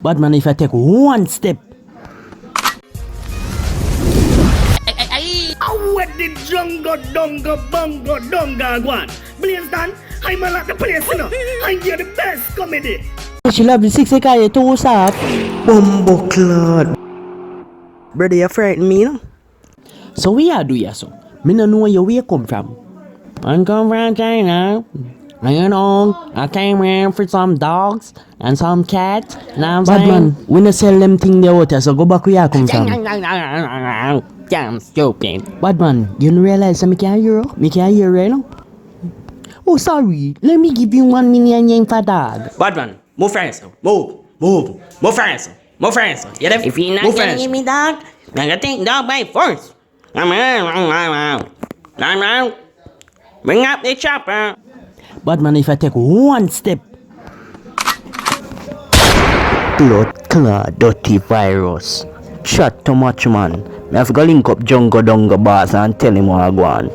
Bad man, if I take one step. I wet the jungle, dunga, bunga, dunga, guan. Blaze Dan, I'm at the place, you know. And you're the best comedy. She love the 6 guy too soft. Bumbo clad. Brother, you frighten me, no? So we are do ya so. Me no know where you come from. I come from China. And you know, I came here for some dogs and some cats. And I'm Bad saying, man, we no sell them thing there out there, so go back where you come from. Damn stupid. Bad man, you don't realize that me can't hear you? Me can't hear you right now? Oh, sorry. Let me give you 1 million yen for dog. Bad man, move faster. Move faster. Move faster. You If you not gonna give me dog, I'm gonna take dog by force. Bring up the chopper. Bad man, if I take one step. Blood clot, dirty virus. Chat too much, man. Me have to go link up Jungle Dunga boss and tell him what I want.